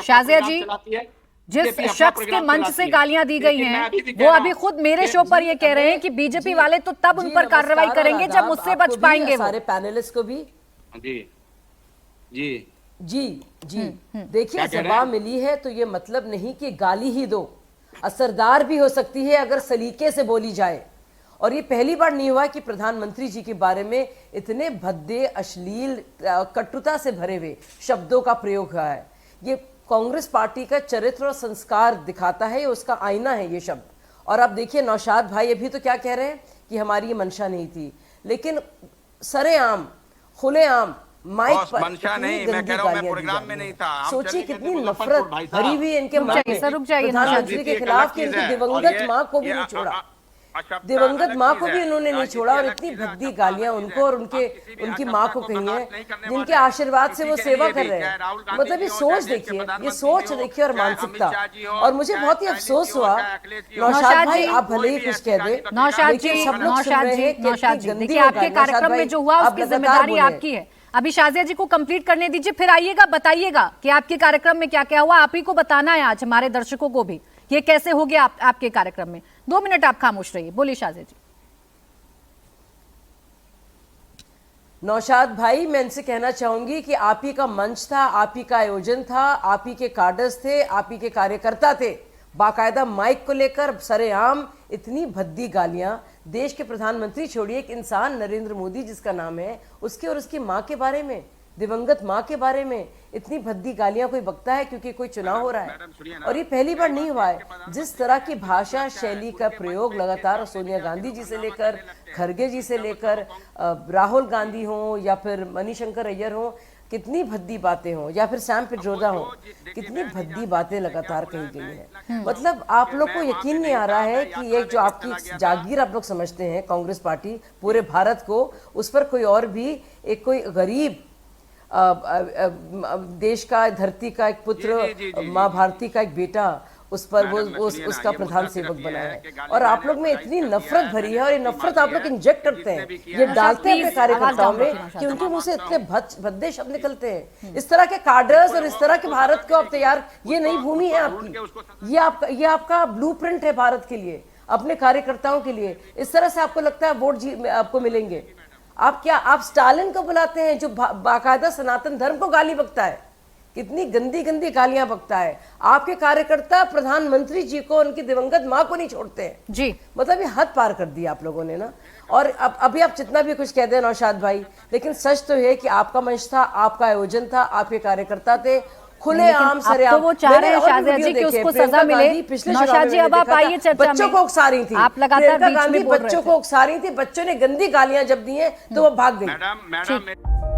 शाजिया जी, जिस शख्स के मंच से गालियां दी गई हैं वो अभी खुद मेरे शो पर ये कह रहे हैं कि बीजेपी वाले तो तब उन पर कार्रवाई करेंगे जब मुझसे बच पाएंगे। सारे पैनलिस्ट को भी जी जी जी जी देखिए, जवाब मिली है तो ये मतलब नहीं कि गाली ही दो, असरदार भी हो सकती है अगर सलीके से बोली जाए। और ये पहली बार नहीं हुआ कि प्रधानमंत्री जी के बारे में इतने भद्दे, अश्लील, कटुता से भरे हुए शब्दों का प्रयोग हुआ है। ये कांग्रेस पार्टी का चरित्र और संस्कार दिखाता है, उसका आईना है ये शब्द। और आप देखिए नौशाद भाई अभी तो क्या कह रहे हैं कि हमारी ये मंशा नहीं थी, लेकिन सरेआम, खुलेआम माइक पर मंशा नहीं, मैं कह रहा हूं मैं प्रोग्राम में नहीं था। सोचिए कितनी नफरत भरी हुई इनके मन में प्रधानमंत्री के खिलाफ कि इनकी दिवंगत माँ को भी नहीं छोड़ा, दिवंगत माँ को भी उन्होंने नहीं छोड़ा। और इतनी भद्दी गालियां उनको और उनकी माँ को कही है, जिनके आशीर्वाद से वो सेवा कर रहे हैं। मतलब ये सोच देखिए, ये सोच देखिए और मानसिकता। और मुझे बहुत ही अफसोस हुआ, नौशाद भाई आप भले ही कुछ कह दे, नौशाद जी, देखिए आपके कार्यक्रम में जो हुआ उसकी जिम्मेदारी आपकी है। अभी शाजिया जी को कंप्लीट करने दीजिए, फिर आइएगा बताइएगा कि आपके कार्यक्रम में क्या क्या हुआ। आप ही को बताना है आज हमारे दर्शकों को भी ये कैसे हो गया आपके कार्यक्रम में। 2 मिनट आप खामोश रहिए, बोलिए शाजिया जी। नौशाद भाई मैं इनसे कहना चाहूंगी कि आप ही का मंच था, आप ही का आयोजन था, आप ही के कार्डर्स थे, आप ही के कार्यकर्ता थे, बाकायदा माइक को लेकर सरेआम इतनी भद्दी गालियां देश के प्रधानमंत्री छोड़िए, एक इंसान नरेंद्र मोदी जिसका नाम है, उसके और उसकी मां के बारे में, दिवंगत मां के बारे में इतनी भद्दी गालियां कोई बकता है क्योंकि कोई चुनाव हो रहा है। और ये पहली बार नहीं हुआ है। जिस तरह की भाषा शैली का प्रयोग लगातार सोनिया गांधी जी से लेकर, खरगे जी से लेकर, राहुल गांधी हो या फिर मणिशंकर अय्यर हो, कितनी भद्दी बातें हो, या फिर सैम पिट्रोदा हो, कितनी भद्दी बातें लगातार कही गई है। मतलब आप लोग को यकीन नहीं आ रहा है कि ये जो आपकी जागीर आप लोग समझते हैं कांग्रेस पार्टी पूरे भारत को, उस पर कोई और भी एक कोई गरीब देश का, धरती का एक पुत्र, माँ भारती का एक बेटा, उस पर वो उसका प्रधान सेवक बना है। और आप लोग में इतनी नफरत भरी है और ये नफरत आप लोग इंजेक्ट करते हैं, ये डालते हैं अपने कार्यकर्ताओं में कि उनके मुंह से इतने भद्दे शब्द निकलते हैं। इस तरह के कार्डर्स और इस तरह के भारत को आप तैयार, ये नई भूमि है आपकी, ये आपका ब्लूप्रिंट है भारत के लिए, अपने कार्यकर्ताओं के लिए। इस तरह से आपको लगता है वोट आपको मिलेंगे? आप क्या, आप स्टालिन को बुलाते हैं जो बाकायदा सनातन धर्म को गाली बकता है, कितनी गंदी गंदी गालियां बकता है। आपके कार्यकर्ता प्रधानमंत्री जी को, उनकी दिवंगत मां को नहीं छोड़ते हैं जी। मतलब ये हद पार कर दी आप लोगों ने ना। और अभी आप जितना भी कुछ कह दें नौशाद भाई, लेकिन सच तो है कि आपका मंच था, आपका आयोजन था, आपके कार्यकर्ता थे, खुले आम सरे तो वो चाह रहे हैं शाजिया जी कि उसको सजा मिले। नौशाद जी अब आप आइए चर्चा में। बच्चों को उकसा रही थी, आप लगातार बीच में बोल रहे थे। बच्चों को उकसा रही थी, बच्चों ने गंदी गालियां जब दी हैं तो वो भाग गई। मैडम